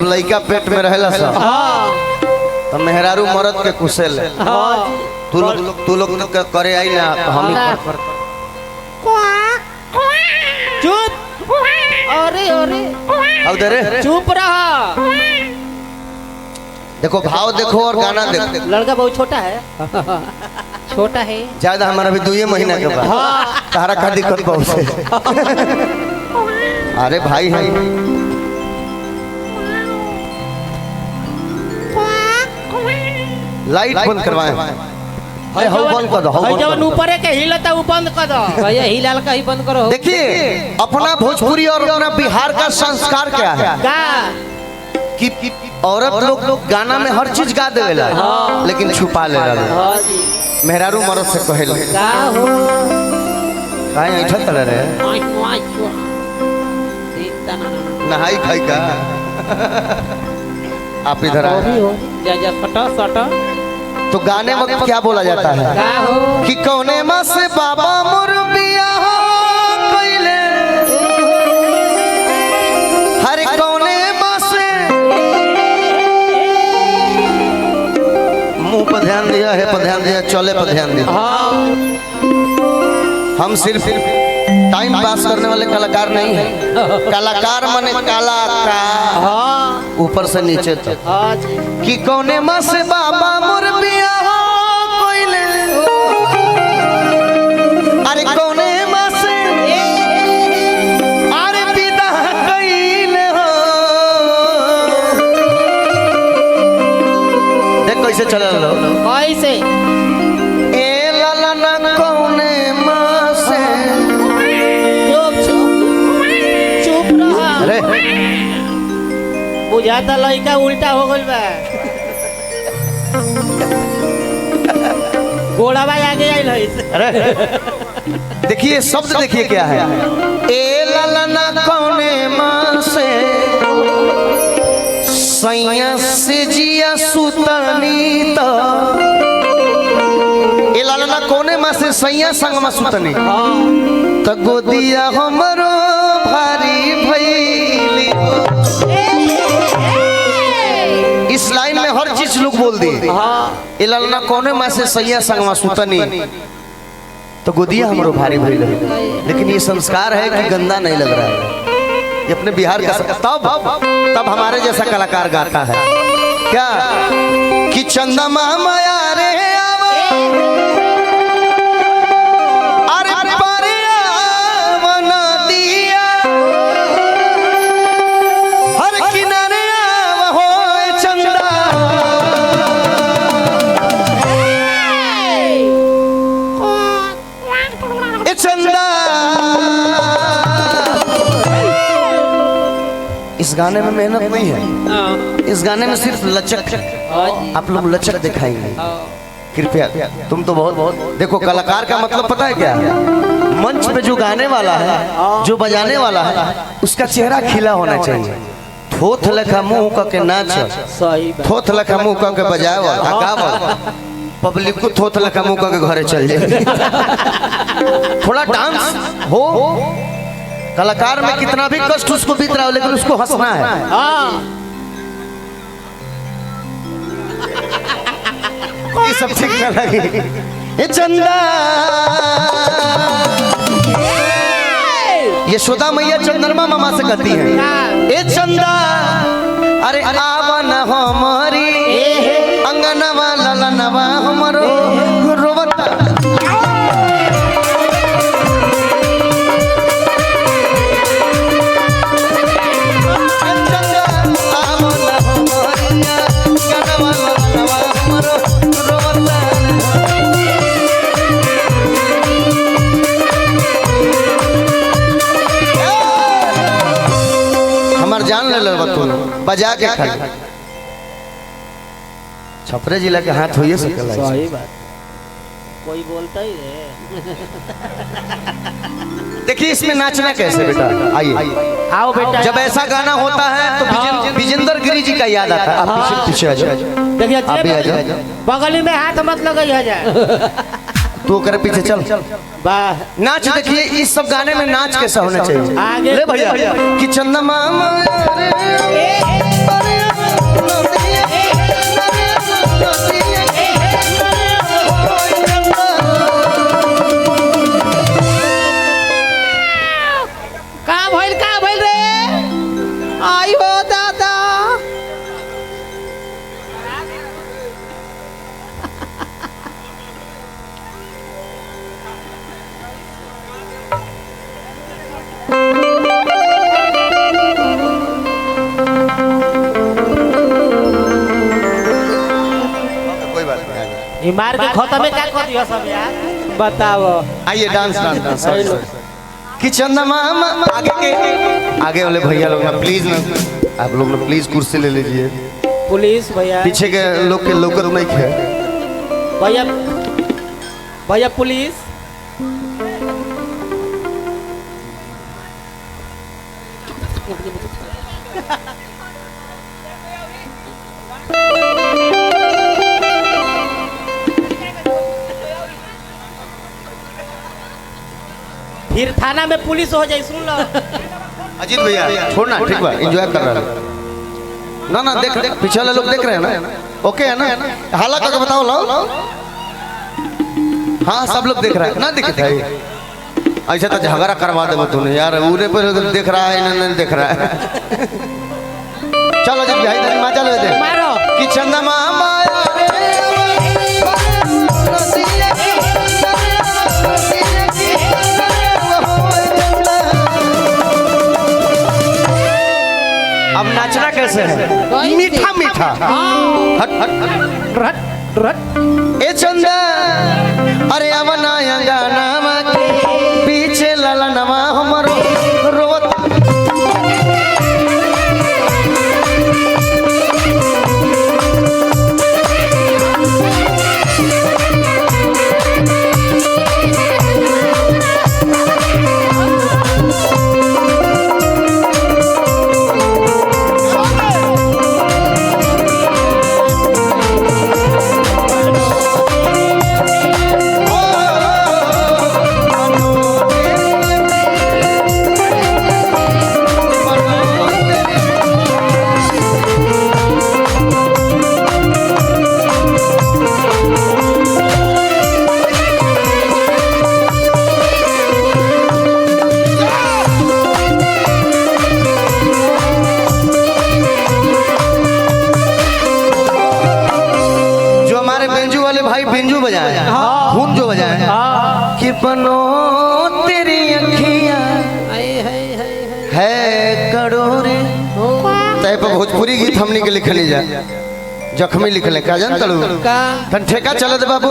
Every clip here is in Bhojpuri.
लड़का पेट में रहेला सब तो मेहरारू मरद के कुशल तू लोग करे आई ना तो हम चुप। अरे अरे अब दे रे चुप रहा। देखो भाव देखो और गाना देखो। लड़का बहुत छोटा है। छोटा है ज्यादा हमारा भी 2 महीना के बाद तारा का दिक्कत बहुत है। अरे भाई है लाइट बंद करवाए बंद कर दो जब ऊपर है के हिलता वो बंद कर दो भैया हिलाल का ही बंद करो। देखिए अपना भोजपुरी और अपना बिहार का संस्कार क्या है कि औरत लोग गाना में हर चीज गा देवेला लेकिन छुपा ले रहा मेहरारू मर्द से कहेला काहे ऐठा तले रे नहाई खाई का आप इधर आए जा सटा सटा। तो गाने में क्या बोला जाता है कि कौने माँ से बाबा मोर बियाह कइले हर कौने माँ से मुंह पर ध्यान दिया है पर ध्यान दिया चले पर ध्यान दिया। हम सिर्फ टाइम पास करने वाले कलाकार नहीं है। कलाकार माने कलाकार ऊपर से नीचे तक कि कौने माँ से बाबा मोर बियाह कइले अरे कौने माँ से अरे विदा कइले हो। देख कैसे चले लो कैसे ए लाला ना कौने माँ से चुप रहा। अरे बुझाता लड़का उल्टा हो गइल बा। घोड़ावा आगे आइल है। अरे देखिए शब्द देखिए क्या है ए लाला ना कौने माँ से सैया से जिया सुतनी तो ए लाला ना कौने माँ से सैया संग में सुतनी तो गोदिया हमरो भारी भइली। इस लाइन में हर चीज लोग बोल दिए ए लाला ना कौने माँ से सैया संग में सुतनी तो गोदिया हमरो भारी भइल। लेकिन ये संस्कार है कि गंदा नहीं लग रहा है ये अपने बिहार का तब हमारे जैसा कलाकार गाता है क्या कि चंदा माया रे अरे पारे बना दिया हर किनारे हो चंदा ए चंदा। इस गाने में मेहनत नहीं है इस गाने में सिर्फ लचक आप लोग लचक दिखाएंगे कृपया। तुम तो बहुत देखो कलाकार का मतलब पता है क्या मंच पे जो गाने वाला है जो बजाने वाला है उसका चेहरा खिला होना चाहिए। थोथ लखा मुंह करके नाच थोथ लखा मुंह करके बजाए वाला पब्लिक को थोथ लखा मुंह करके घरे चल जाए। थोड़ा डांस हो कलाकार में कितना भी कष्ट उसको बीत रहा हो लेकिन उसको हंसना है। ये सब ठीक न लगे ए चंदा यशोदा मैया चंद्रमा मामा से कहती है ए चंदा अरे आवा न हमारी अंगनवा ललनवा हमरो रोवता जान ले बजा के खा छपरे जिला के हाथ होइए सकल। सही बात कोई बोलता ही है। देखिए इसमें नाचना कैसे बेटा आइए आओ बेटा जब ऐसा गाना होता है तो विजेंद्र गिरी जी का याद आता है। आप पीछे आ जाओ देखिए आप भी आ जाओ बगल में हाथ मत लगाई है तू कर पीछे चल वाह नाच। देखिए इस सब गाने में नाच कैसा होना चाहिए आगे ले भैया कि चंदा मामा ये मार के खत्म में क्या कर दिया सब यार बताओ। आइए डांस डांस डांस कि चंदा मामा आगे वाले भैया लोग ना प्लीज ना, आप लोग ना प्लीज कुर्सी ले लीजिए। पुलिस भैया पीछे के लोग के लोकल नहीं खे भैया भैया पुलिस फिर थाना में पुलिस हो जाए सुन लो। अजीत भैया छोड़ना ठीक बा, एंजॉय कर रहा है ना ना, देख पीछे वाले लोग देख रहे हैं ना, ओके है ना, हाला करके बताओ लो। हाँ सब लोग देख रहा है ना, दिखता है ऐसा तो झगड़ा करवा दे तूने यार, उरे पर देख रहा है ना नहीं देख रहा है। चलो जब भाई तेरी माँ चलो दे मारो कि चंदा मामा अब नाचना कैसे है, मीठा मीठा हट हट रट रट ए चंदा अरे अवना गाना पीछे लाला नवा हमरो रोत बिंजू बजाए खूब जो बजाए कि बनो तेरी अखियां है करोड़े तय पर भोजपुरी गीत हमने के लिखले जा जख्मी लिखले का जान तलू तन ठेका चले दे बाबू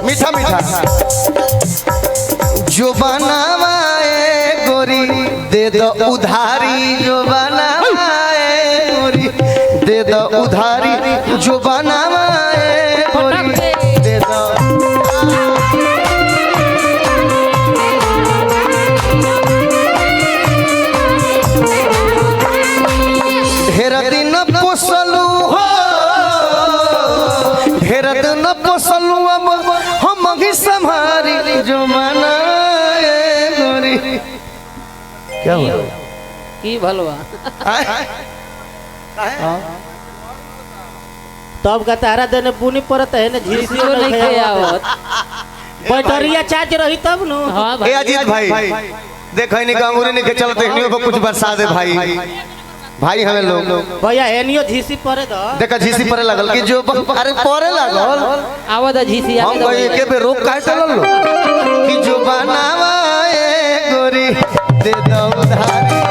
मीठा मीठा जो बनावाए गोरी दे दो उधारी, जो बनावाए गोरी दे दो उधारी, जो बनावाए गोरी दे दो ढेर दिन पोसलू हो ढेर दिन पोसलू अब हम ही संभारी, जो बनाए गोरी क्या हुआ की भलवा तब का तारा देने पुनी पड़त है ना, झीसी नहीं आवत बैटरिया चार्ज रही तब नु। हां भाई ए अजीत भाई देखो इन्हीं का अंगूरी नहीं के चलते इन्हीं को कुछ बरसा दे भाई भाई हमें लोग भैया एनियो झीसी पड़े दो देखा झीसी पड़े लगल कि जो अरे पड़े लगल आवत झीसी हम कोई के पे रोक काहे चलल लो कि जो बनावाए गोरी दे दो उधारी,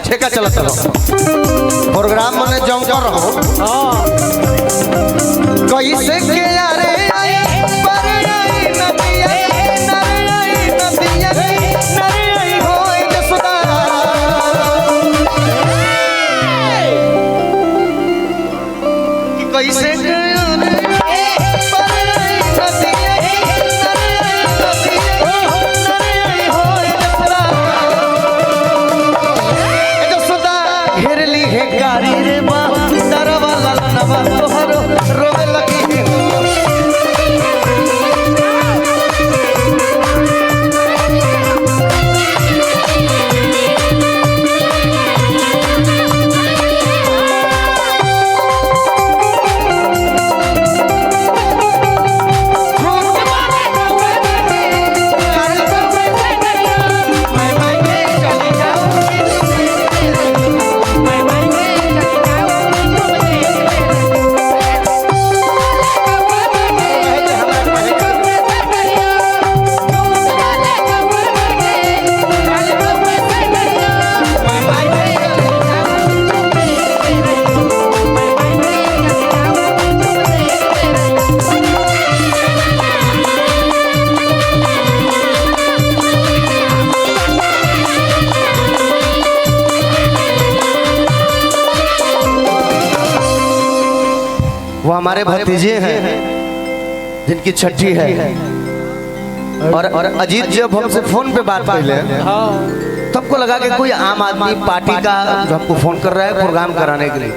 ठेका चला चलो प्रोग्राम मने जम कर रहो कैसे के यारे पर आई नदिया नरे नदिया नरे होए जसुदा कि कैसे के यारे पर आई नदिया नरे होए जसुदा घेरली है गाड़ी रे माँ दरवा लाला नवा हमारे भतीजे हैं जिनकी छठी है। और अजीत जब हमसे फोन पे बात कर ले सबको लगा कि कोई आम आदमी पार्टी का जो हमको फोन कर रहा है प्रोग्राम कराने के लिए,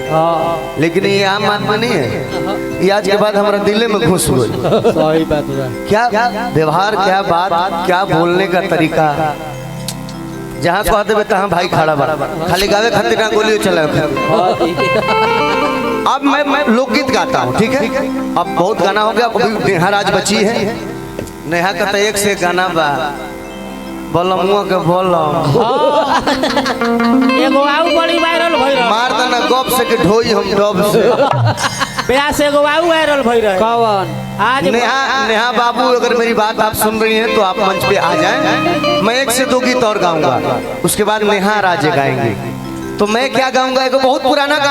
लेकिन ये आम आदमी नहीं है। ये आज के बाद हमारा दिल में घुस हुई। सही बात है। क्या व्यवहार, क्या बात, क्या बोलने का तरीका। जहाँ कहते हुए तहाँ भाई खड़ा बड़ा खाली गावे खातिर ना गोलियों चला। अब मैं लोकगीत गाता हूँ, ठीक है। अब बहुत गाना हो गया, अभी नेहा राज बची है। नेहा का तो एक से गाना बा बलमुआ के बोलम एगो आउ बड़ी वायरल भई रहा। मार देना गप से के ढोई हम डब से। ब्याह से एगो आउ वायरल भई रहा। कौन? आज नेहा बाबू, अगर मेरी बात आप सुन रही हैं तो आप मंच पे आ जाएं। मैं एक से दो गीत और गाऊंगा, उसके बाद नेहा राजे गाएंगे। तो मैं क्या गाऊंगा, एक बहुत पुराना गाना